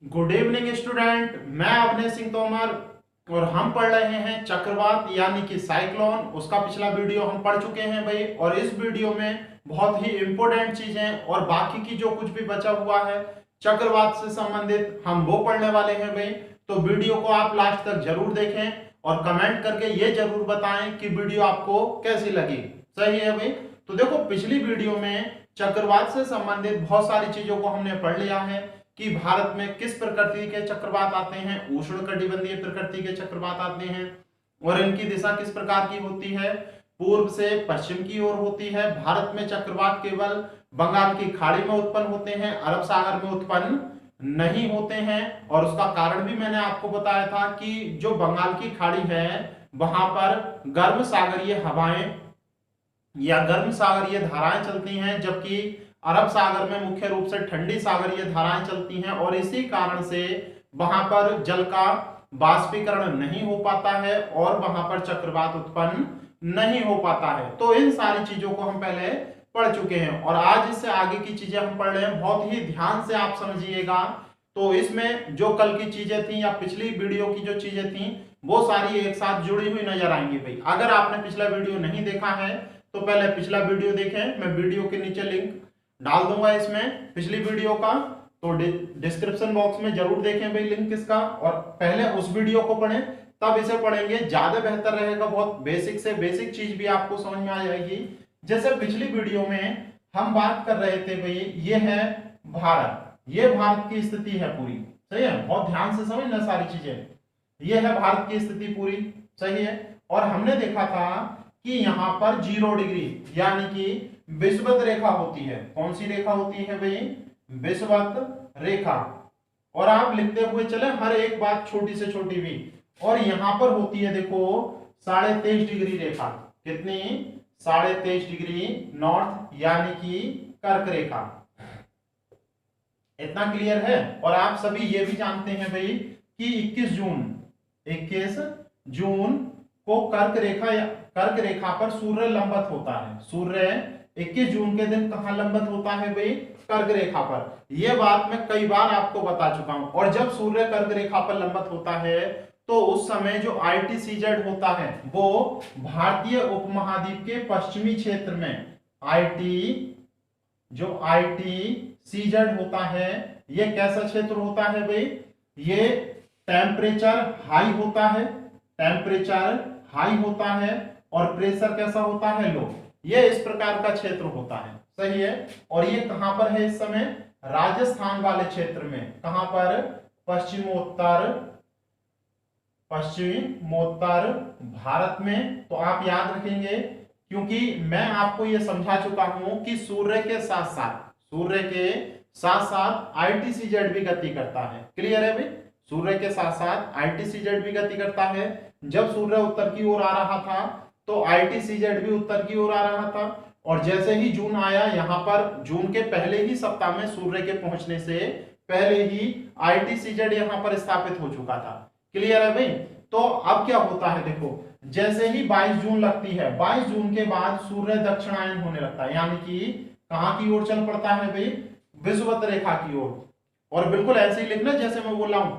Good evening student. मैं अवनीश सिंह तोमर और हम पढ़ रहे हैं चक्रवात यानी कि साइक्लोन। उसका पिछला वीडियो हम पढ़ चुके हैं भाई, और इस वीडियो में बहुत ही इंपॉर्टेंट चीजें और बाकी की जो कुछ भी बचा हुआ है चक्रवात से संबंधित हम वो पढ़ने वाले हैं भाई। तो वीडियो को आप लास्ट तक जरूर देखें और कमेंट करके ये जरूर बताएं कि वीडियो आपको कैसी लगी। सही है भाई। तो देखो, पिछली वीडियो में चक्रवात से संबंधित बहुत सारी चीजों को हमने पढ़ लिया है कि भारत में किस प्रकृति के चक्रवात आते हैं। उष्णकटिबंधीय प्रकृति के चक्रवात आते हैं और इनकी दिशा किस प्रकार की होती है, पूर्व से पश्चिम की ओर होती है। भारत में चक्रवात केवल बंगाल की खाड़ी में उत्पन्न होते हैं, अरब सागर में उत्पन्न नहीं होते हैं। और उसका कारण भी मैंने आपको बताया था कि जो बंगाल की खाड़ी है वहां पर गर्म सागरीय हवाएं या गर्म सागरीय धाराएं चलती हैं, जबकि अरब सागर में मुख्य रूप से ठंडी सागरीय धाराएं चलती हैं और इसी कारण से वहां पर जल का बाष्पीकरण नहीं हो पाता है और वहां पर चक्रवात उत्पन्न नहीं हो पाता है। तो इन सारी चीजों को हम पहले पढ़ चुके हैं और आज इससे आगे की चीजें हम पढ़ रहे हैं। बहुत ही ध्यान से आप समझिएगा। तो इसमें जो कल की चीजें थी या पिछली वीडियो की जो चीजें थी वो सारी एक साथ जुड़ी हुई नजर आएंगी भाई। अगर आपने पिछला वीडियो नहीं देखा है तो पहले पिछला वीडियो देखें। मैं वीडियो के नीचे लिंक डाल दूंगा इसमें पिछली वीडियो का, तो डिस्क्रिप्शन बॉक्स में जरूर देखें भाई लिंक इसका, और पहले उस वीडियो को पढ़ें तब इसे पढ़ेंगे, ज्यादा बेहतर रहेगा। बहुत बेसिक से बेसिक चीज भी आपको समझ में आ जाएगी। जैसे पिछली वीडियो में हम बात कर रहे थे भाई, ये है भारत, ये भारत की स्थिति है पूरी। सही है, बहुत ध्यान से समझना सारी चीजें। ये है भारत की स्थिति पूरी। सही है, और हमने देखा था कि यहां पर 0 डिग्री यानी कि विषुवत रेखा होती है। कौन सी रेखा होती है भाई? विषुवत रेखा। और आप लिखते हुए चले हर एक बात छोटी से छोटी भी। और यहां पर होती है देखो 23.5 डिग्री रेखा। कितनी? 23.5 डिग्री नॉर्थ यानी कि कर्क रेखा। इतना क्लियर है। और आप सभी ये भी जानते हैं भाई कि 21 जून को कर्क रेखा पर सूर्य लंबत होता है। सूर्य 21 जून के दिन कहां लंबत होता है भाई? कर्क रेखा पर। यह बात मैं कई बार आपको बता चुका हूं। और जब सूर्य कर्क रेखा पर लंबत होता है तो उस समय जो ITCZ होता है वो भारतीय उपमहाद्वीप के पश्चिमी क्षेत्र में ITCZ होता है। यह कैसा क्षेत्र होता है भाई? ये टेम्परेचर हाई होता है, टेम्परेचर हाई होता है और प्रेशर कैसा होता है? लो। ये इस प्रकार का क्षेत्र होता है। सही है। और ये कहां पर है इस समय? राजस्थान वाले क्षेत्र में। कहां पर? पश्चिमोत्तर भारत में। तो आप याद रखेंगे क्योंकि मैं आपको यह समझा चुका हूं कि सूर्य के साथ साथ ITCZ भी गति करता है। क्लियर है भाई? सूर्य के साथ साथ ITCZ भी गति करता है। जब सूर्य उत्तर की ओर आ रहा था तो ITCZ भी उत्तर की ओर आ रहा था। और जैसे ही जून आया, यहां पर जून के पहले ही सप्ताह में सूर्य के पहुंचने से पहले ही ITCZ यहां पर स्थापित हो चुका था। क्लियर है भाई? तो अब क्या होता है देखो, जैसे ही 22 जून लगती है, 22 जून के बाद सूर्य दक्षिणायन होने लगता है, यानी कि कहां की ओर चल पड़ता है भाई? विषुवत रेखा की ओर। और बिल्कुल ऐसे ही लिखना जैसे मैं बोल रहा हूं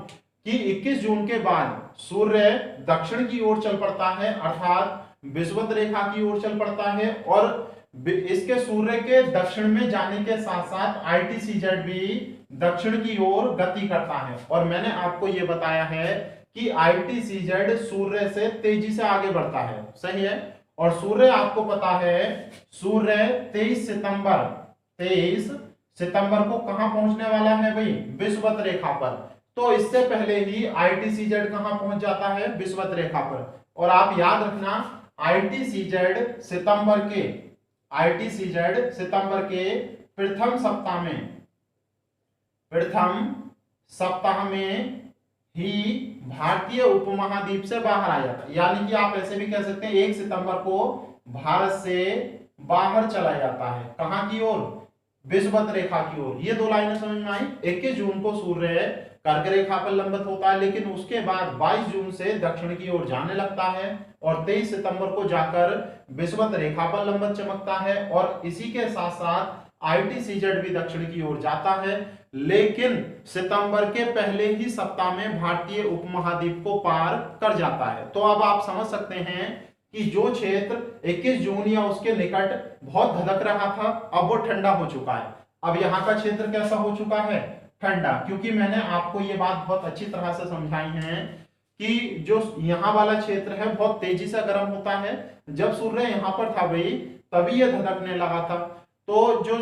कि 21 जून के बाद सूर्य दक्षिण की ओर चल पड़ता है, अर्थात विषुवत रेखा की ओर चल पड़ता है। और इसके सूर्य के दक्षिण में जाने के साथ साथ ITCZ भी दक्षिण की ओर गति करता है। और मैंने आपको यह बताया है कि ITCZ सूर्य से तेजी से आगे बढ़ता है। सही है। और सूर्य आपको पता है, सूर्य 23 सितंबर को कहां पहुंचने वाला है भाई? विषुवत रेखा पर। तो इससे पहले ही ITCZ कहां पहुंच जाता है? विषुवत रेखा पर। और आप याद रखना, ITCZ सितंबर के प्रथम सप्ताह में ही भारतीय उपमहाद्वीप से बाहर आ जाता है। यानी कि आप ऐसे भी कह सकते हैं 1 सितंबर को भारत से बाहर चला जाता है। कहां की ओर? विषुवत रेखा की ओर। ये 2 लाइनें समझ में आई। 21 जून को सूर्य कर्क रेखा पर लंबत होता है, लेकिन उसके बाद 22 जून से दक्षिण की ओर जाने लगता है और 23 सितंबर को जाकर विषुवत रेखा पर लंबत चमकता है। और इसी के साथ साथ ITCZ भी दक्षिण की ओर जाता है, लेकिन सितंबर के पहले ही सप्ताह में भारतीय उपमहाद्वीप को पार कर जाता है। तो अब आप समझ सकते हैं कि जो क्षेत्र 21 जून या उसके निकट बहुत धधक रहा था, अब वो ठंडा हो चुका है। अब यहाँ का क्षेत्र कैसा हो चुका है? ठंडा। क्योंकि मैंने आपको ये बात बहुत अच्छी तरह से समझाई है कि जो यहाँ वाला क्षेत्र है बहुत तेजी से गर्म होता है। जब सूर्य यहाँ पर था भाई, तभी ये धधकने लगा था। तो जो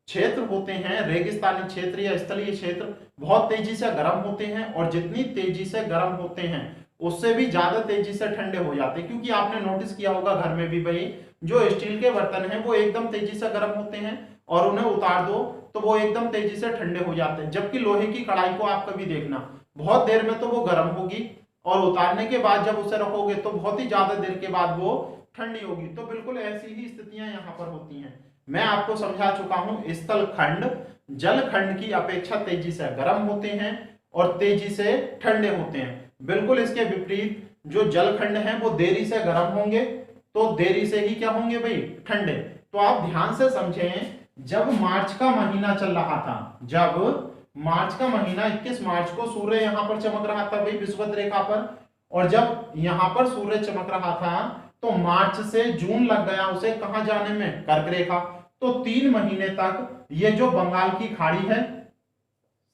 क्षेत्र होते हैं, रेगिस्तानी क्षेत्र या स्थलीय क्षेत्र, बहुत तेजी से गर्म होते हैं, और जितनी तेजी से गर्म होते हैं उससे भी ज्यादा तेजी से ठंडे हो जाते हैं। क्योंकि आपने नोटिस किया होगा घर में भी भाई, जो स्टील के बर्तन हैं वो एकदम तेजी से गर्म होते हैं, और उन्हें उतार दो तो वो एकदम तेजी से ठंडे हो जाते हैं। जबकि लोहे की कढ़ाई को आप कभी देखना, बहुत देर में तो वो गर्म होगी, और उतारने के बाद जब उसे रखोगे तो बहुत ही ज्यादा देर के बाद वो ठंडी होगी। तो बिल्कुल ऐसी ही स्थितियां यहाँ पर होती हैं। मैं आपको समझा चुका हूं, स्थल खंड जल खंड की अपेक्षा तेजी से गर्म होते हैं और तेजी से ठंडे होते हैं। बिल्कुल इसके विपरीत जो जल खंड है वो देरी से गर्म होंगे, तो देरी से ही क्या होंगे भाई? ठंडे। तो आप ध्यान से समझें, जब मार्च का महीना चल रहा था, जब मार्च का महीना 21 मार्च को सूर्य यहां पर चमक रहा था भाई विषुवत रेखा पर, और जब यहां पर सूर्य चमक रहा था तो मार्च से जून लग गया उसे कहां जाने में? कर्क रेखा। तो 3 महीने तक ये जो बंगाल की खाड़ी है,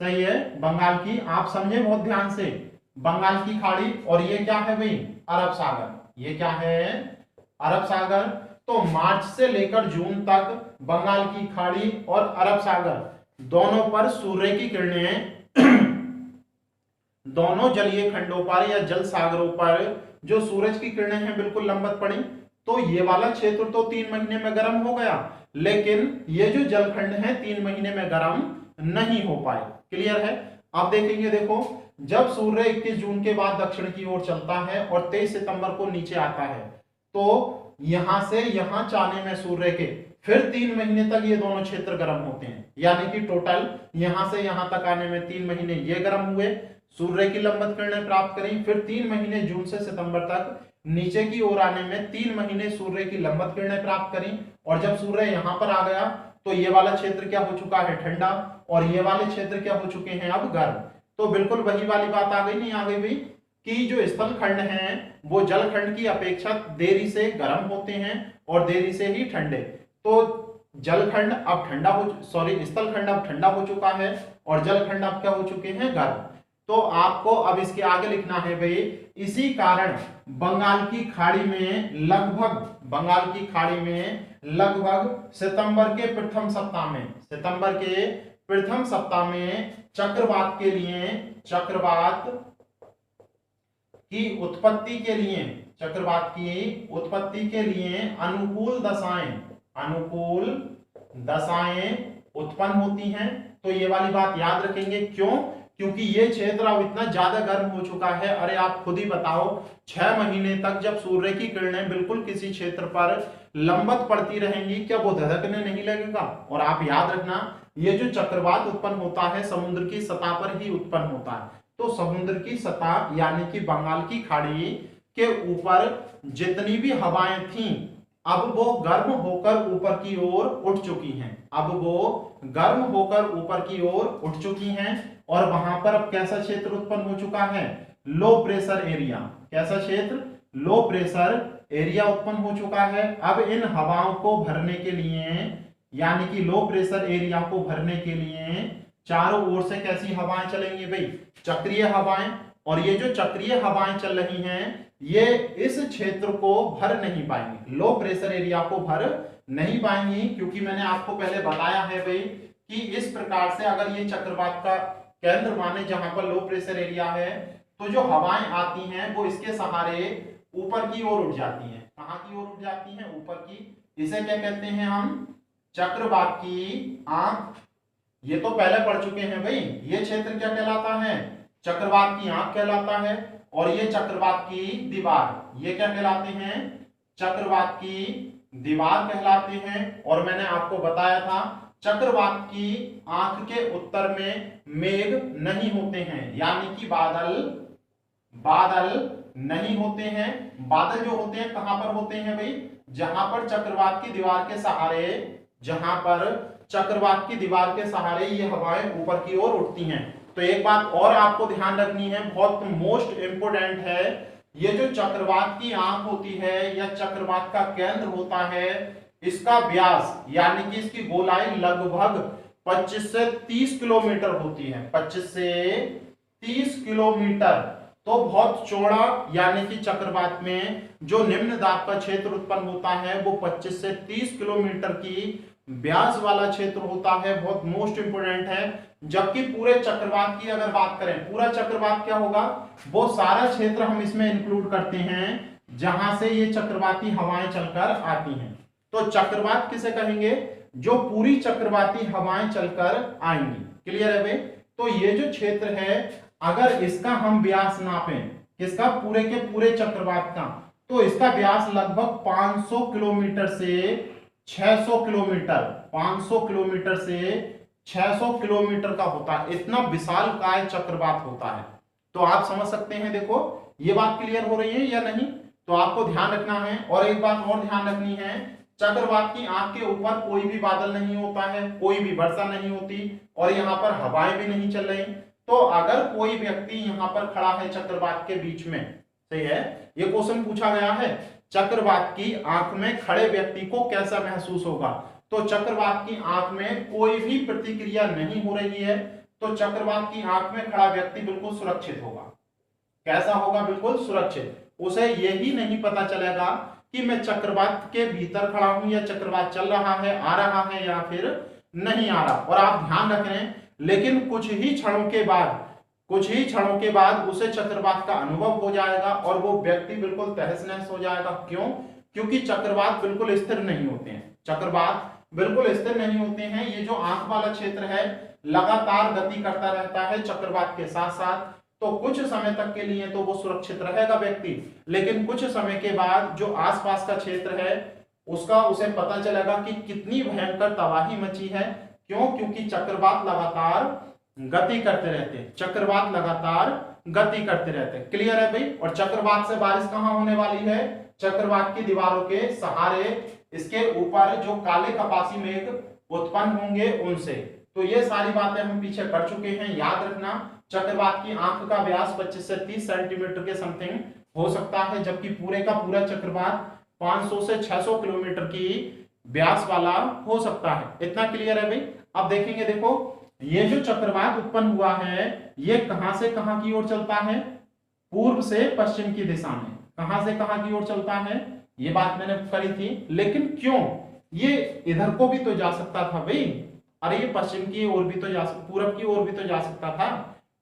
सही है, बंगाल की, आप समझे बहुत ध्यान से, बंगाल की खाड़ी, और ये क्या है भाई? अरब सागर। ये क्या है? अरब सागर। तो मार्च से लेकर जून तक बंगाल की खाड़ी और अरब सागर दोनों पर सूर्य की किरणें दोनों जलीय खंडों पर या जल सागरों पर जो सूरज की किरणें हैं बिल्कुल लंबवत पड़ी। तो ये वाला क्षेत्र तो 3 महीने में गर्म हो गया, लेकिन ये जो जलखंड है 3 महीने में गर्म नहीं हो पाए। क्लियर है? आप देखेंगे, देखो, जब सूर्य 21 जून के बाद दक्षिण की ओर चलता है और 23 सितंबर को नीचे आता है, तो यहां से यहां जाने में सूर्य के फिर 3 महीने तक ये दोनों क्षेत्र गर्म होते हैं। यानी कि टोटल यहां से यहां तक आने में 3 महीने ये गर्म हुए, सूर्य की लंबवत किरणें प्राप्त करें, फिर 3 महीने जून से सितंबर तक नीचे की ओर आने में 3 महीने सूर्य की लंबवत किरणें प्राप्त करें, और जब सूर्य यहां पर आ गया तो ये वाला क्षेत्र क्या हो चुका है? ठंडा, और ये वाले क्षेत्र क्या हो चुके हैं? अब गर्म। तो बिल्कुल वही वाली बात आ गई, नहीं आ गई भाई, कि जो स्थल खंड हैं वो जल खंड की अपेक्षा देरी से गर्म होते हैं और देरी से ही ठंडे। तो जलखंड अब ठंडा हो, सॉरी, स्थल खंड अब ठंडा हो चुका है और जलखंड अब क्या हो चुके हैं? गर्म। तो आपको अब इसके आगे लिखना है भाई, इसी कारण बंगाल की खाड़ी में लगभग सितंबर के प्रथम सप्ताह में, चक्रवात की उत्पत्ति के लिए अनुकूल दशाएं उत्पन्न होती हैं। तो ये वाली बात याद रखेंगे। क्यों? क्योंकि ये क्षेत्र अब इतना ज्यादा गर्म हो चुका है। अरे आप खुद ही बताओ, 6 महीने तक जब सूर्य की किरणें बिल्कुल किसी क्षेत्र पर लंबवत पड़ती रहेंगी, क्या वो धधकने नहीं लगेगा? और आप याद रखना, ये जो चक्रवात उत्पन्न होता है समुद्र की सतह पर ही उत्पन्न होता है। तो समुद्र की सतह यानी कि बंगाल की खाड़ी के ऊपर जितनी भी हवाएं थीं, अब वो गर्म होकर ऊपर की ओर उठ चुकी हैं, और वहां पर अब कैसा क्षेत्र उत्पन्न हो चुका है? Low pressure area. कैसा क्षेत्र? लो प्रेशर एरिया उत्पन्न हो चुका है। अब इन हवाओं को भरने के लिए, यानी कि लो प्रेशर एरिया को भरने के लिए चारों ओर से कैसी हवाएं चलेंगी भाई? चक्रीय हवाएं। और ये जो चक्रीय हवाएं चल रही हैं ये इस क्षेत्र को भर नहीं पाएंगी, लो प्रेशर एरिया को भर नहीं पाएंगी, क्योंकि मैंने आपको पहले बताया है भाई कि इस प्रकार से अगर ये चक्रवात का केंद्र माने जहां पर लो प्रेशर एरिया है, तो जो हवाएं आती हैं वो इसके सहारे ऊपर की ओर उठ जाती हैं। कहां की ओर उठ जाती हैं? ऊपर की। इसे क्या कहते हैं हम? चक्रवात की आंख। ये तो पहले पढ़ चुके हैं भाई। ये क्षेत्र क्या कहलाता है? चक्रवात की आंख कहलाता है। और ये चक्रवात की दीवार, ये क्या कहलाते हैं? चक्रवात की दीवार कहलाते हैं। और मैंने आपको बताया था चक्रवात की आंख के उत्तर में मेघ नहीं होते हैं, यानी कि बादल नहीं होते हैं। बादल जो होते हैं कहां पर होते हैं भाई? जहां पर चक्रवात की दीवार के सहारे, जहां पर चक्रवात की दीवार के सहारे ये हवाएं ऊपर की ओर उठती हैं। तो एक बात और आपको ध्यान रखनी है, बहुत मोस्ट इंपोर्टेंट है, ये जो चक्रवात की आंख होती है या चक्रवात का केंद्र होता है, इसका व्यास यानी कि इसकी गोलाई लगभग 25 से 30 किलोमीटर होती है। 25 से 30 किलोमीटर, तो बहुत चौड़ा, यानी कि चक्रवात में जो निम्न दाब का क्षेत्र उत्पन्न होता है वो 25 से 30 किलोमीटर की व्यास वाला क्षेत्र होता है। बहुत मोस्ट इंपोर्टेंट है। जबकि पूरे चक्रवात की अगर बात करें, पूरा चक्रवात क्या होगा, वो सारा क्षेत्र हम इसमें इंक्लूड करते हैं जहां से ये चक्रवाती हवाएं चलकर आती हैं। तो चक्रवात किसे कहेंगे, जो पूरी चक्रवाती हवाएं चलकर आएंगी। क्लियर है भाई। तो ये जो क्षेत्र है, अगर इसका हम व्यास नापें, किसका, पूरे के पूरे चक्रवात का, तो इसका व्यास लगभग 500 किलोमीटर से 600 किलोमीटर, 500 किलोमीटर से 600 किलोमीटर का होता है। इतना विशालकाय चक्रवात होता है। तो आप समझ सकते हैं, देखो ये बात क्लियर हो रही है या नहीं। तो आपको ध्यान रखना है। और एक बात और ध्यान रखनी है, चक्रवात की आंख के ऊपर कोई भी बादल नहीं होता है, कोई भी वर्षा नहीं होती, और यहाँ पर हवाएं भी नहीं चल रही। तो अगर कोई व्यक्ति यहाँ पर खड़ा है चक्रवात के बीच में, सही है, ये क्वेश्चन पूछा गया है, चक्रवात की आंख में खड़े व्यक्ति को कैसा महसूस होगा। तो चक्रवात की आंख में कोई भी प्रतिक्रिया नहीं हो रही है, तो चक्रवात की आंख में खड़ा व्यक्ति बिल्कुल सुरक्षित होगा। कैसा होगा, बिल्कुल सुरक्षित। उसे यही नहीं पता चलेगा कि मैं चक्रवात के भीतर खड़ा हूं या चक्रवात चल रहा है, आ रहा है या फिर नहीं आ रहा। और आप ध्यान रख रहे हैं, लेकिन कुछ ही क्षणों के बाद उसे चक्रवात का अनुभव हो जाएगा और वो व्यक्ति बिल्कुल तहस नहस हो जाएगा। क्यों? क्योंकि चक्रवात बिल्कुल स्थिर नहीं होते हैं। चक्रवात बिल्कुल स्थिर नहीं होते हैं। ये जो आंख वाला क्षेत्र है लगातार गति करता रहता है चक्रवात के साथ साथ। तो कुछ समय तक के लिए तो वो सुरक्षित रहेगा व्यक्ति, लेकिन कुछ समय के बाद जो आसपास का क्षेत्र है उसका उसे पता चलेगा कि कितनी भयंकर तबाही मची है। क्यों? क्योंकि चक्रवात लगातार गति करते रहते हैं, चक्रवात लगातार गति करते रहते हैं। क्लियर है भाई। और चक्रवात से बारिश कहां होने वाली है, चक्रवात की दीवारों के सहारे इसके ऊपर जो काले कपासी मेघ उत्पन्न होंगे उनसे। तो ये सारी बातें हम पीछे कर चुके हैं। याद रखना, चक्रवात की आंख का व्यास 25 से 30 सेंटीमीटर के समथिंग हो सकता है, जबकि पूरे का पूरा चक्रवात 500 से 600 किलोमीटर की व्यास वाला हो सकता है। इतना क्लियर है भाई। अब देखेंगे, देखो ये जो चक्रवात उत्पन्न हुआ है ये कहां से कहां की ओर चलता है, पूर्व से पश्चिम की दिशा में। कहां से कहां की ओर चलता है, ये बात मैंने करी थी। लेकिन क्यों, ये इधर को भी तो जा सकता था भाई। अरे ये पश्चिम की ओर भी तो जा सकता, पूरब की ओर भी तो जा सकता था,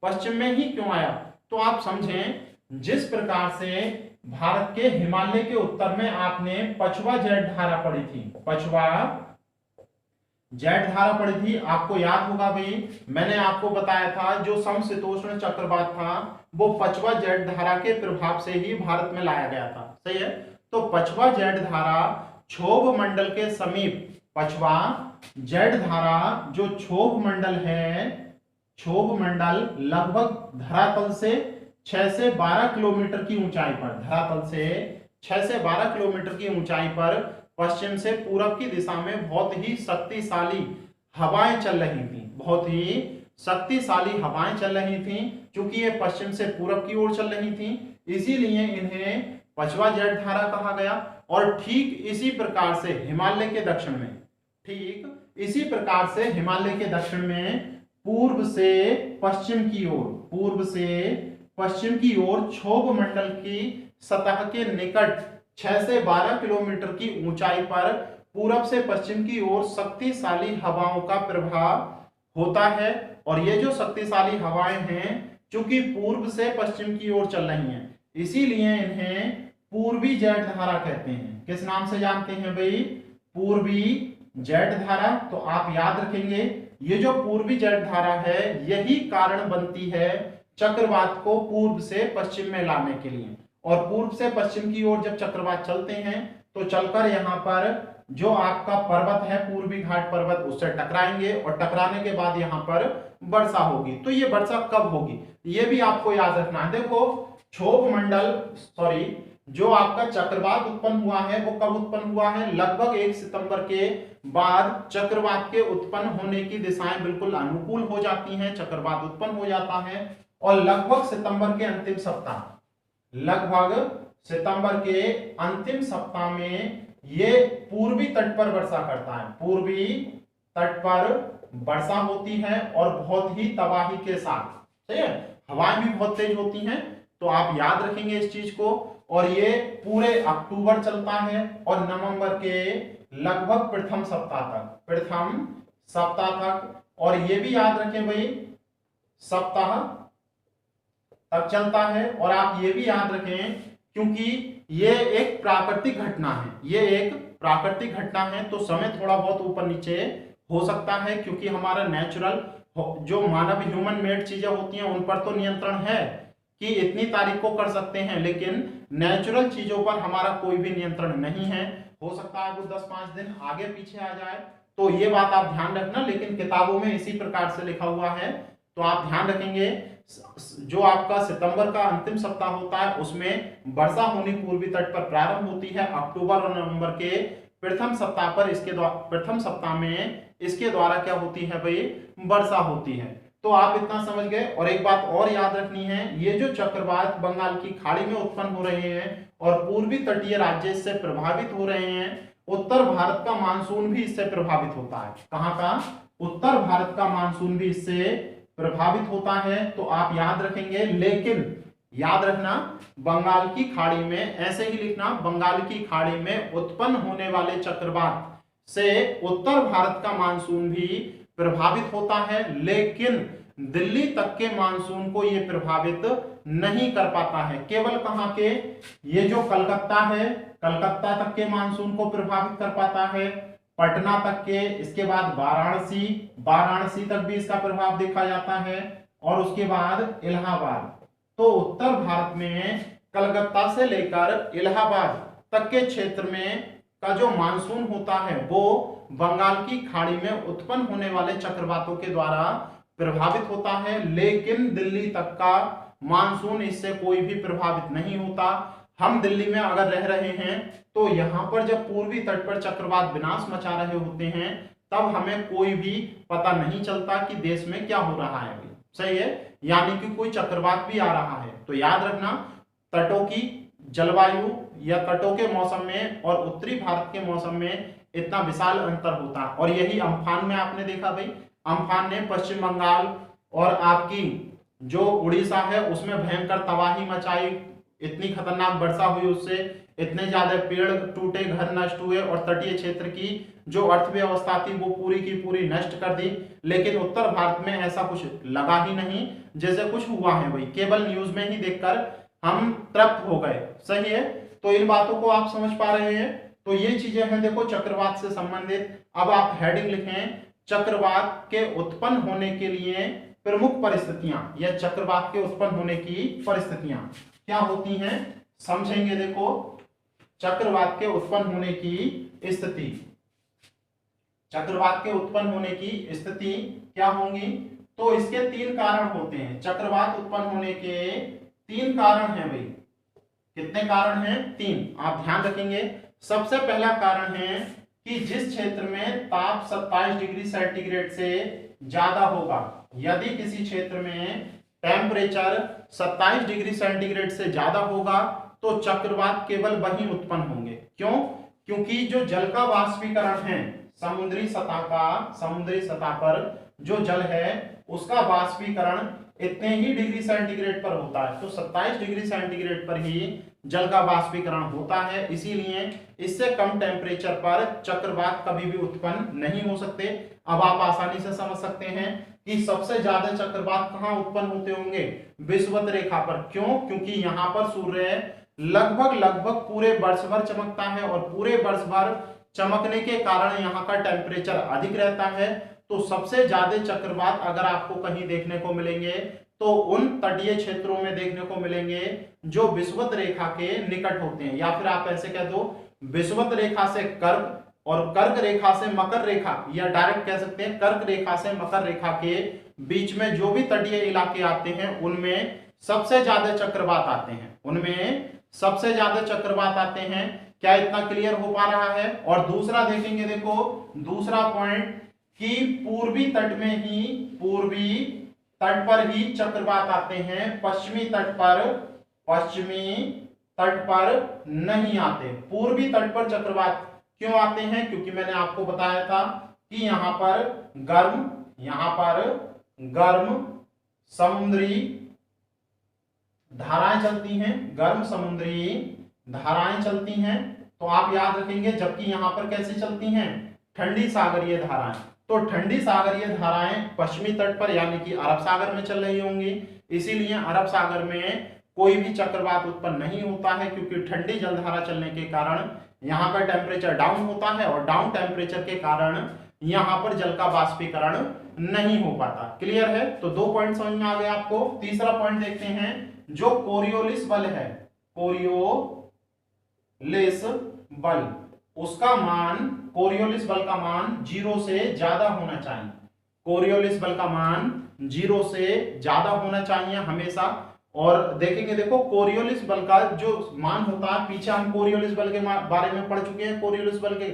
पश्चिम में ही क्यों आया। तो आप समझें, जिस प्रकार से भारत के हिमालय के उत्तर में आपने पछवा जेठ धारा पढ़ी थी, पछवा जेठ धारा पड़ी थी, आपको याद होगा भाई। मैंने आपको बताया था जो समशीतोष्ण चक्रवात था वो पछवा जेठ धारा के प्रभाव से ही भारत में लाया गया था। सही है। तो पछवा जेठ धारा क्षोभ मंडल के समीप, पछवा जेठ धारा जो क्षोभ मंडल है, क्षोभ मंडल लगभग धरातल से 6 से 12 किलोमीटर की ऊंचाई पर, धरातल से 6 से 12 किलोमीटर की ऊंचाई पर पश्चिम से पूरब की दिशा में बहुत ही शक्तिशाली हवाएं चल रही थी, बहुत ही शक्तिशाली हवाएं चल रही थी। क्योंकि ये पश्चिम से पूरब की ओर चल रही थी, इसीलिए इन्हें पछवा जेठ धारा कहा गया। और ठीक इसी प्रकार से हिमालय के दक्षिण में, ठीक इसी प्रकार से हिमालय के दक्षिण में पूर्व से पश्चिम की ओर, पूर्व से पश्चिम की ओर क्षोभ मंडल की सतह के निकट 6 से 12 किलोमीटर की ऊंचाई पर पूरब से पश्चिम की ओर शक्तिशाली हवाओं का प्रभाव होता है। और ये जो शक्तिशाली हवाएं हैं चूंकि पूर्व से पश्चिम की ओर चल रही हैं, इसीलिए इन्हें पूर्वी जेठ धारा कहते हैं। किस नाम से जानते हैं भाई, पूर्वी जेठ धारा। तो आप याद रखेंगे, ये जो पूर्वी जेठ धारा है यही कारण बनती है चक्रवात को पूर्व से पश्चिम में लाने के लिए। और पूर्व से पश्चिम की ओर जब चक्रवात चलते हैं तो चलकर यहाँ पर जो आपका पर्वत है पूर्वी घाट पर्वत उससे टकराएंगे, और टकराने के बाद यहाँ पर वर्षा होगी। तो ये वर्षा कब होगी ये भी आपको याद रखना है। देखो क्षोभ मंडल, सॉरी, जो आपका चक्रवात उत्पन्न हुआ है वो कब उत्पन्न हुआ है? लगभग 1 सितंबर के बाद चक्रवात के उत्पन्न होने की दिशाएं बिल्कुल अनुकूल हो जाती हैं, चक्रवात उत्पन्न हो जाता है और लगभग सितंबर के अंतिम सप्ताह, लगभग सितंबर के अंतिम सप्ताह में ये पूर्वी तट पर वर्षा करता है, पूर्वी तट पर वर्षा होती है और बहुत ही तबाही के साथ, ठीक है, हवाएं भी बहुत तेज होती हैं। तो आप याद रखेंगे इस चीज को। और ये पूरे अक्टूबर चलता है और नवंबर के लगभग प्रथम सप्ताह तक, और ये भी याद रखें भाई सप्ताह तक चलता है। और आप ये भी याद रखें क्योंकि ये एक प्राकृतिक घटना है, ये एक प्राकृतिक घटना है तो समय थोड़ा बहुत ऊपर नीचे हो सकता है, क्योंकि हमारा नेचुरल जो मानव ह्यूमन मेड चीजें होती हैं उन पर तो नियंत्रण है कि इतनी तारीख को कर सकते हैं, लेकिन नेचुरल चीजों पर हमारा कोई भी नियंत्रण नहीं है। हो सकता है वो 10-5 दिन आगे पीछे आ जाए, तो ये बात आप ध्यान रखना, लेकिन किताबों में इसी प्रकार से लिखा हुआ है तो आप ध्यान रखेंगे। जो आपका सितंबर का अंतिम सप्ताह होता है उसमें वर्षा होनी पूर्वी तट पर प्रारंभ होती है, अक्टूबर और नवंबर के प्रथम सप्ताह पर प्रथम सप्ताह में इसके द्वारा क्या होती है भाई? वर्षा होती है। तो आप इतना समझ गए। और एक बात और याद रखनी है, ये जो चक्रवात बंगाल की खाड़ी में उत्पन्न हो रहे हैं और पूर्वी तटीय राज्य इससे प्रभावित हो रहे हैं, उत्तर भारत का मानसून भी इससे प्रभावित होता है। कहाँ का? उत्तर भारत का मानसून भी इससे प्रभावित होता है। तो आप याद रखेंगे, लेकिन याद रखना बंगाल की खाड़ी में, ऐसे ही लिखना, बंगाल की खाड़ी में उत्पन्न होने वाले चक्रवात से उत्तर भारत का मानसून भी प्रभावित होता है, लेकिन दिल्ली तक के मानसून को यह प्रभावित नहीं कर पाता है। केवल कहां के? ये जो कलकत्ता है, कलकत्ता तक के मानसून को प्रभावित कर पाता है, पटना तक के, इसके बाद वाराणसी तक भी इसका प्रभाव देखा जाता है, और उसके बाद इलाहाबाद। तो उत्तर भारत में कलकत्ता से लेकर इलाहाबाद तक के क्षेत्र में का जो मानसून होता है वो बंगाल की खाड़ी में उत्पन्न होने वाले चक्रवातों के द्वारा प्रभावित होता है, लेकिन दिल्ली तक का मानसून इससे कोई भी प्रभावित नहीं होता। हम दिल्ली में अगर रह रहे हैं तो यहाँ पर जब पूर्वी तट पर चक्रवात विनाश मचा रहे होते हैं तब हमें कोई भी पता नहीं चलता कि देश में क्या हो रहा है। सही है, यानी कि कोई चक्रवात भी आ रहा है। तो याद रखना, तटों की जलवायु या तटों के मौसम में और उत्तरी भारत के मौसम में इतना विशाल अंतर होता है। और यही अम्फान में आपने देखा भाई, अम्फान ने पश्चिम बंगाल और आपकी जो उड़ीसा है उसमें भयंकर तबाही मचाई, इतनी खतरनाक वर्षा हुई, उससे इतने ज्यादा पेड़ टूटे, घर नष्ट हुए और तटीय क्षेत्र की जो अर्थव्यवस्था थी वो पूरी की पूरी नष्ट कर दी। लेकिन उत्तर भारत में ऐसा कुछ लगा ही नहीं जैसे कुछ हुआ है भाई, केवल न्यूज में ही देखकर हम तृप्त हो गए। सही है, तो इन बातों को आप समझ पा रहे हैं। तो ये चीजें हैं देखो चक्रवात से संबंधित। अब आप हेडिंग लिखें, चक्रवात के उत्पन्न होने के लिए प्रमुख परिस्थितियां या चक्रवात के उत्पन्न होने की परिस्थितियां क्या होती हैं, समझेंगे। देखो चक्रवात के उत्पन्न होने की स्थिति, चक्रवात के उत्पन्न होने की स्थिति क्या होंगी? तो इसके 3 कारण होते हैं। चक्रवात उत्पन्न होने के 3 कारण हैं भाई। कितने कारण हैं? 3। आप ध्यान रखेंगे। सबसे पहला कारण है कि जिस क्षेत्र में ताप 27 डिग्री सेंटीग्रेड से ज्यादा होगा, यदि किसी क्षेत्र में टेम्परेचर 27 डिग्री सेंटीग्रेड से ज्यादा होगा तो चक्रवात केवल वहीं उत्पन्न होंगे। क्यों? क्योंकि जो जल का वाष्पीकरण है, समुद्री सतह पर जो जल है उसका वाष्पीकरण इतने ही डिग्री सेंटीग्रेड पर होता है। तो 27 डिग्री सेंटीग्रेड पर ही जल का वाष्पीकरण होता है, इसीलिए इससे कम टेम्परेचर पर चक्रवात कभी भी उत्पन्न नहीं हो सकते। अब आप आसानी से समझ सकते हैं कि सबसे ज्यादा चक्रवात कहां उत्पन्न होते होंगे? विषुवत रेखा पर। क्यों? क्योंकि यहाँ पर सूर्य लगभग पूरे वर्ष भर चमकता है और पूरे वर्ष भर चमकने के कारण यहाँ का टेम्परेचर अधिक रहता है। तो सबसे ज्यादा चक्रवात अगर आपको कहीं देखने को मिलेंगे तो उन तटीय क्षेत्रों में देखने को मिलेंगे जो विषुवत रेखा के निकट होते हैं, या फिर आप ऐसे कह दो विषुवत रेखा से कर्क और कर्क रेखा से मकर रेखा, या डायरेक्ट कह सकते हैं कर्क रेखा से मकर रेखा के बीच में जो भी तटीय इलाके आते हैं उनमें सबसे ज्यादा चक्रवात आते हैं, उनमें सबसे ज्यादा चक्रवात आते हैं। क्या इतना क्लियर हो पा रहा है? और दूसरा देखेंगे, देखो दूसरा पॉइंट कि पूर्वी तट में ही, पूर्वी तट पर ही चक्रवात आते हैं, पश्चिमी तट पर नहीं आते। पूर्वी तट पर चक्रवात क्यों आते हैं? क्योंकि मैंने आपको बताया था कि यहां पर गर्म समुद्री धाराएं चलती हैं, गर्म समुद्री धाराएं चलती हैं। तो आप याद रखेंगे, जबकि यहां पर कैसे चलती हैं? ठंडी सागरीय धाराएं। तो ठंडी सागरीय धाराएं पश्चिमी तट पर यानी कि अरब सागर में चल रही होंगी, इसीलिए अरब सागर में कोई भी चक्रवात उत्पन्न नहीं होता है, क्योंकि ठंडी जलधारा चलने के कारण यहाँ का टेम्परेचर डाउन होता है और डाउन टेम्परेचर के कारण यहाँ पर जल का वाष्पीकरण नहीं हो पाता। क्लियर है? तो 2 पॉइंट समझ में आ गए आपको। तीसरा पॉइंट देखते हैं, जो कोरियोलिस बल है, कोरियोलिस बल, उसका मान, कोरियोलिस बल का मान 0 से ज्यादा होना चाहिए। कोरियोलिस बल का मान 0 से ज्यादा होना चाहिए हमेशा। और देखेंगे, देखो कोरियोलिस बल का जो मान होता है, पीछे हम कोरियोलिस बल के बारे में पढ़ चुके हैं। कोरियोलिस बल के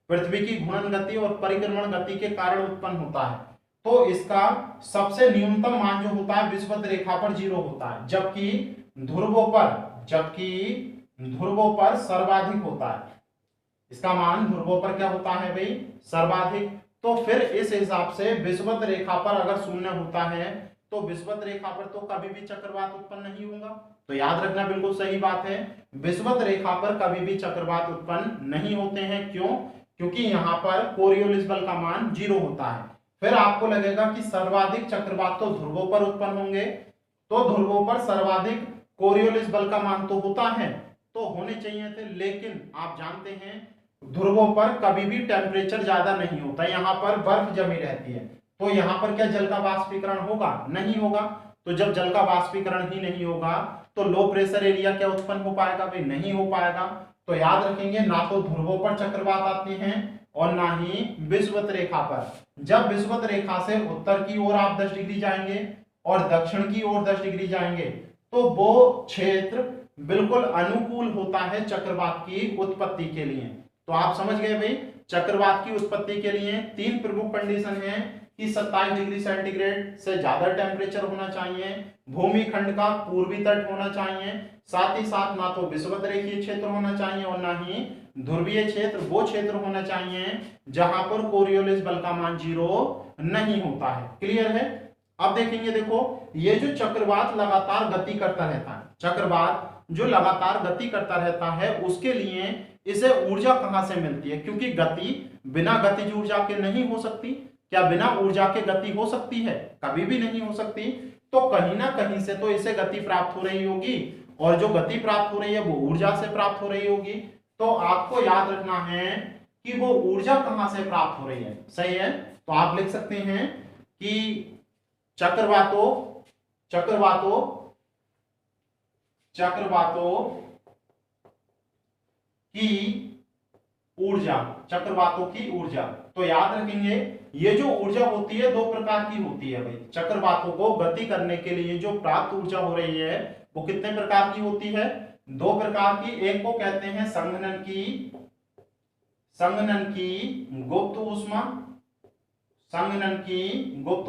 पृथ्वी की घूर्णन गति और परिक्रमण गति के कारण उत्पन्न होता है। तो इसका सबसे न्यूनतम मान जो होता है विषुवत रेखा पर 0 होता है, जबकि ध्रुवों पर सर्वाधिक होता है। इसका मान ध्रुवों पर क्या होता है भाई? सर्वाधिक। तो फिर इस हिसाब से विषुवत रेखा पर अगर शून्य होता है तो विषुवत रेखा पर तो कभी भी चक्रवात उत्पन्न नहीं होगा। तो याद रखना, बिल्कुल सही बात है, विषुवत रेखा पर कभी भी चक्रवात उत्पन्न नहीं होते हैं। क्यों? क्योंकि यहाँ पर कोरियोलिस बल का मान 0 होता है। फिर आपको लगेगा कि सर्वाधिक चक्रवात तो ध्रुवों पर उत्पन्न होंगे, तो ध्रुवों पर सर्वाधिक कोरियोलिस बल का मान तो होता है, तो होने चाहिए थे। लेकिन आप जानते हैं ध्रुवों पर कभी भी टेम्परेचर ज्यादा नहीं होता, यहाँ पर बर्फ जमी रहती है। तो यहाँ पर क्या जल का वाष्पीकरण होगा? नहीं होगा। तो जब जल का वाष्पीकरण ही नहीं होगा तो लो प्रेशर एरिया क्या उत्पन्न हो पाएगा भाई? नहीं हो पाएगा। तो याद रखेंगे, ना तो ध्रुवों पर चक्रवात आते हैं और ना ही विषुवत रेखा पर। जब विषुवत रेखा से उत्तर की ओर आप 10 डिग्री जाएंगे और दक्षिण की ओर 10 डिग्री जाएंगे तो वो क्षेत्र बिल्कुल अनुकूल होता है चक्रवात की उत्पत्ति के लिए। तो आप समझ गए भाई, चक्रवात की उत्पत्ति के लिए 3 प्रमुख कंडीशन है कि 27 डिग्री सेंटीग्रेड से ज्यादा टेम्परेचर होना चाहिए, भूमि खंड का पूर्वी तट होना चाहिए, साथ ही साथ ना तो विषुवत रेखीय क्षेत्र होना चाहिए और ना ही ध्रुवीय क्षेत्र। वो क्षेत्र होना चाहिए जहां पर कोरियोलिस बल का मान 0 नहीं होता है। क्लियर है? अब देखेंगे, देखो ये जो चक्रवात लगातार गति करता रहता है, चक्रवात जो लगातार गति करता रहता है, उसके लिए इसे ऊर्जा कहां से मिलती है? क्योंकि गति बिना गतिज ऊर्जा के नहीं हो सकती। क्या बिना ऊर्जा के गति हो सकती है? कभी भी नहीं हो सकती। तो कहीं ना कहीं से तो इसे गति प्राप्त हो रही होगी, और जो गति प्राप्त हो रही है वो ऊर्जा से प्राप्त हो रही होगी। तो आपको याद रखना है कि वो ऊर्जा कहां से प्राप्त हो रही है। सही है? तो आप लिख सकते हैं कि चक्रवातों की ऊर्जा। तो याद रखेंगे, ये जो ऊर्जा होती है 2 प्रकार की होती है भाई। चक्रवातों को गति करने के लिए जो प्राप्त ऊर्जा हो रही है वो कितने प्रकार की होती है? 2 प्रकार की। एक को कहते हैं संघनन की गुप्त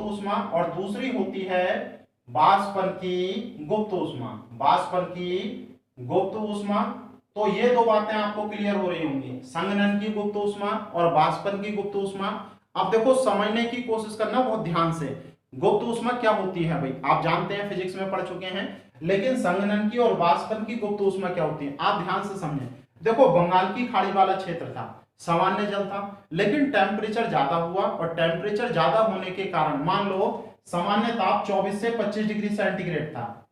ऊष्मा, और दूसरी होती है वाष्पन की गुप्त ऊष्मा। तो ये 2 बातें आपको क्लियर हो रही होंगी, संघनन की गुप्त ऊष्मा और वाष्पन की गुप्त ऊष्मा। अब देखो, समझने की कोशिश करना बहुत ध्यान से। गुप्त ऊष्मा क्या होती है भाई? आप जानते हैं, फिजिक्स में पढ़ चुके हैं। लेकिन संघनन की और वाष्पन की गुप्त ऊष्मा क्या होती है? आप ध्यान से समझें। देखो, बंगाल की खाड़ी वाला क्षेत्र था, सामान्य जल था, लेकिन टेम्परेचर ज्यादा हुआ, और टेम्परेचर ज्यादा होने के कारण मान लो सामान्य ताप 24 से 25 डिग्री सेंटीग्रेड था।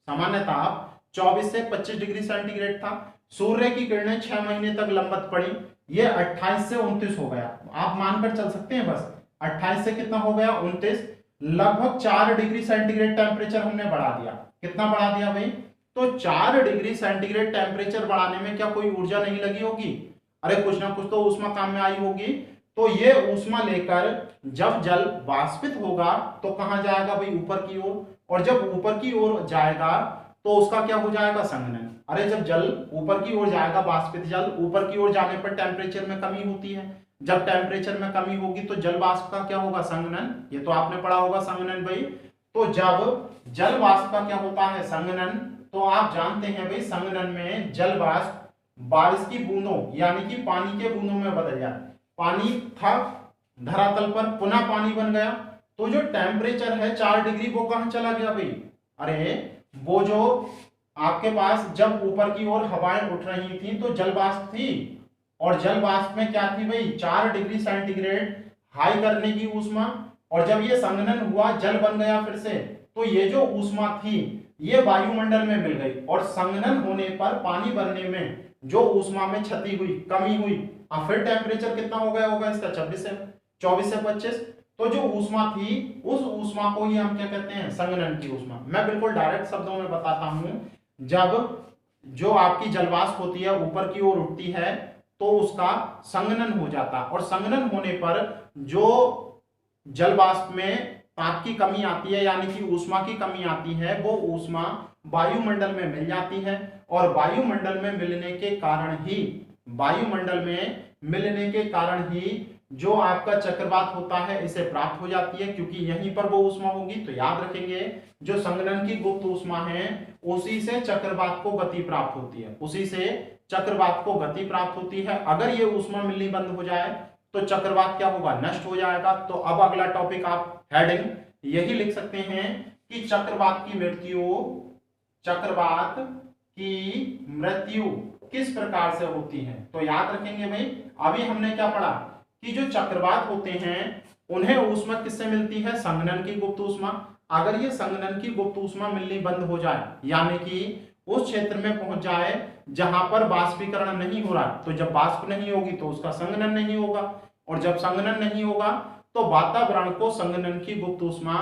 सामान्य ताप 24 से 25 डिग्री सेंटीग्रेड था। सूर्य की किरणें 6 महीने तक लंबत पड़ी, ये 28 से 29 हो गया। आप मानकर चल सकते हैं, बस 28 से कितना हो गया? 29। लगभग 4 डिग्री सेंटीग्रेड टेम्परेचर हमने बढ़ा दिया। कितना बढ़ा दिया भाई? तो 4 डिग्री सेंटीग्रेड टेम्परेचर बढ़ाने में क्या कोई ऊर्जा नहीं लगी होगी? अरे कुछ ना कुछ तो ऊष्मा काम में आई होगी। तो ये ऊष्मा लेकर जब जल वाष्पित होगा तो कहां जाएगा भाई? ऊपर की ओर। और जब ऊपर की ओर जाएगा तो उसका क्या हो जाएगा? संघनन। अरे जब जल ऊपर की ओर जाएगा, वाष्पित जल ऊपर की ओर जाने पर टेम्परेचर में कमी होती है। जब टेम्परेचर में कमी होगी तो जल वाष्प का क्या होगा, संघनन। ये तो आपने पढ़ा होगा संघनन भाई। तो जब जल वाष्प का क्या होता है, संघनन, तो आप जानते हैं भाई संघनन में जल वाष्प बारिश की बूंदों यानी कि पानी के बूंदों में बदल जाए। पानी था धरातल पर, पुनः पानी बन गया, तो जो टेम्परेचर है 4 डिग्री वो कहां चला गया भाई। अरे वो जो आपके पास जब ऊपर की ओर हवाएं उठ रही थी तो जल वाष्प थी, और जल वाष्प में क्या थी भाई, 4 डिग्री सेंटीग्रेड हाई करने की ऊष्मा। और जब ये संघनन हुआ, जल बन गया फिर से, तो ये जो ऊष्मा थी ये वायुमंडल में मिल गई, और संघनन होने पर पानी बनने में जो ऊष्मा में क्षति हुई, कमी हुई, अब फिर टेम्परेचर कितना हो गया होगा इसका, 24 से 25। तो जो ऊष्मा थी उस ऊष्मा को ही हम क्या कहते हैं, संघनन की ऊष्मा। मैं बिल्कुल डायरेक्ट शब्दों में बताता हूं, जब जो आपकी जलवाष्प होती है ऊपर की ओर उठती है तो उसका संघनन हो जाता है, और संघनन होने पर जो जलवाष्प में ताप की कमी आती है यानी कि ऊष्मा की कमी आती है, वो ऊष्मा वायुमंडल में मिल जाती है, और वायुमंडल में मिलने के कारण ही जो आपका चक्रवात होता है इसे प्राप्त हो जाती है, क्योंकि यहीं पर वो ऊष्मा होगी। तो याद रखेंगे, जो संघनन की गुप्त ऊष्मा है उसी से चक्रवात को गति प्राप्त होती है, अगर ये ऊष्मा मिलनी बंद हो जाए तो चक्रवात क्या होगा, नष्ट हो जाएगा। तो अब अगला टॉपिक आप हेडिंग यही लिख सकते हैं कि चक्रवात की मृत्यु किस प्रकार से होती है। तो याद रखेंगे भाई, अभी हमने क्या पढ़ा कि जो चक्रवात होते हैं उन्हें ऊष्मा किससे मिलती है, संघनन की गुप्त ऊष्मा। अगर ये संघनन की गुप्त ऊष्मा मिलनी बंद हो जाए, यानी कि उस क्षेत्र में पहुंच जाए जहां पर वाष्पीकरण नहीं हो रहा, तो जब वाष्प नहीं होगी तो उसका संघनन नहीं होगा, और जब संघनन नहीं होगा तो वातावरण को संघनन की गुप्त ऊष्मा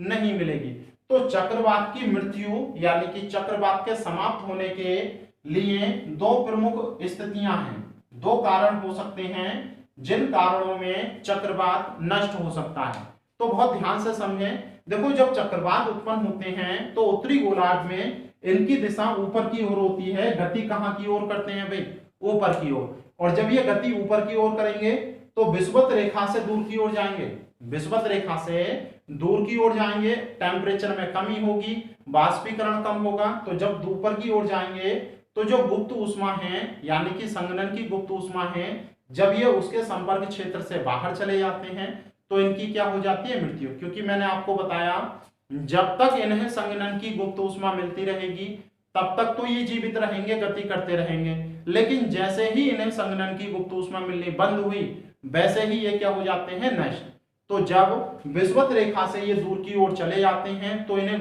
नहीं मिलेगी। तो चक्रवात की मृत्यु यानी कि चक्रवात के समाप्त होने के लिए दो प्रमुख स्थितियां हैं, दो कारण हो सकते हैं जिन कारणों में चक्रवात नष्ट हो सकता है। तो बहुत ध्यान से समझें। देखो, जब चक्रवात उत्पन्न होते हैं तो उत्तरी गोलार्ध में इनकी दिशा ऊपर की ओर होती है। गति कहां की ओर करते हैं भाई, ऊपर की ओर। और जब ये गति ऊपर की ओर करेंगे तो विषुवत रेखा से दूर की ओर जाएंगे, टेम्परेचर में कमी होगी, वाष्पीकरण कम होगा। तो जब ऊपर की ओर जाएंगे तो जो गुप्त ऊष्मा है यानी कि संघनन की गुप्त ऊष्मा है, जब ये उसके संपर्क क्षेत्र से बाहर चले जाते हैं तो इनकी क्या हो जाती है, मृत्यु। क्योंकि मैंने आपको बताया, जब तक इन्हें संघनन की गुप्त ऊष्मा मिलती रहेगी तब तक तो ये जीवित रहेंगे, गति करते रहेंगे। लेकिन जैसे ही इन्हें संघनन की गुप्त ऊष्मा मिलनी बंद हुई, वैसे ही ये क्या हो जाते हैं, नष्ट। तो जब विषुवत रेखा से ये दूर की ओर चले जाते हैं तो इन्हें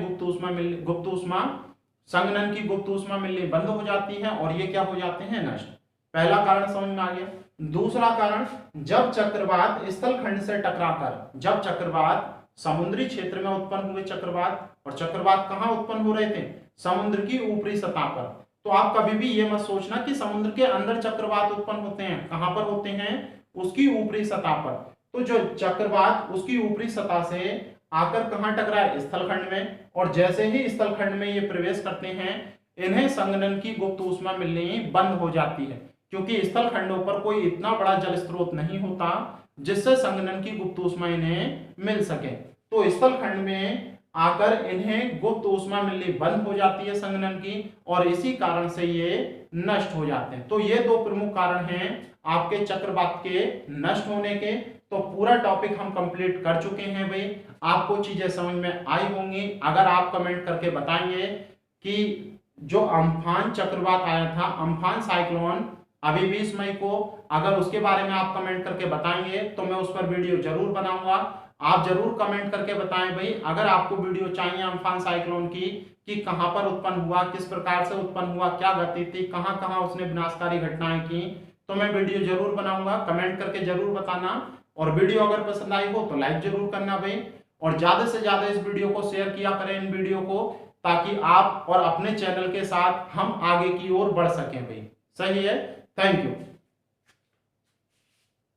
संघनन की गुप्त ऊष्मा मिलनी बंद हो जाती है, और ये क्या हो जाते हैं, नष्ट। पहला कारण समझ में आ गया। दूसरा कारण, जब चक्रवात स्थलखंड से टकराकर, जब चक्रवात समुद्री क्षेत्र में उत्पन्न हुए चक्रवात, और चक्रवात कहां उत्पन्न हो रहे थे, समुद्र की ऊपरी सतह पर। तो आप कभी भी ये मत सोचना कि समुद्र के अंदर चक्रवात उत्पन्न होते हैं, कहां पर होते हैं, उसकी ऊपरी सतह पर। तो जो चक्रवात उसकी ऊपरी सतह से आकर कहां टकराए, स्थलखंड में, और जैसे ही स्थलखंड में ये प्रवेश करते हैं इन्हें संघनन की गुप्त ऊष्मा मिलनी बंद हो जाती है, क्योंकि स्थलखंडों पर कोई इतना बड़ा जल स्रोत नहीं होता जिससे संघनन की गुप्त ऊष्मा इन्हें मिल सके। तो स्थलखंड में आकर इन्हें गुप्त ऊष्मा मिलनी बंद हो जाती है संघनन की, और इसी कारण से ये नष्ट हो जाते हैं। तो ये दो प्रमुख कारण हैं आपके चक्रवात के नष्ट होने के। तो पूरा टॉपिक हम कंप्लीट कर चुके हैं भाई, आपको चीजें समझ में आई होंगी। अगर आप कमेंट करके बताएंगे कि जो अम्फान चक्रवात आया था, अम्फान साइक्लोन अभी 20 मई को, अगर उसके बारे में आप कमेंट करके बताएंगे तो मैं उस पर वीडियो जरूर बनाऊंगा। आप जरूर कमेंट करके बताएं भाई, अगर आपको वीडियो चाहिए अम्फान साइक्लोन की, कि कहां पर उत्पन्न हुआ, किस प्रकार से उत्पन्न हुआ, क्या गति थी, कहां कहां उसने विनाशकारी घटनाएं की, तो मैं वीडियो जरूर बनाऊंगा। कमेंट करके जरूर बताना, और वीडियो अगर पसंद आई हो तो लाइक जरूर करना भाई, और ज्यादा से ज्यादा इस वीडियो को शेयर किया करें, इन वीडियो को, ताकि आप और अपने चैनल के साथ हम आगे की ओर बढ़ सकें भाई। सही है, थैंक यू।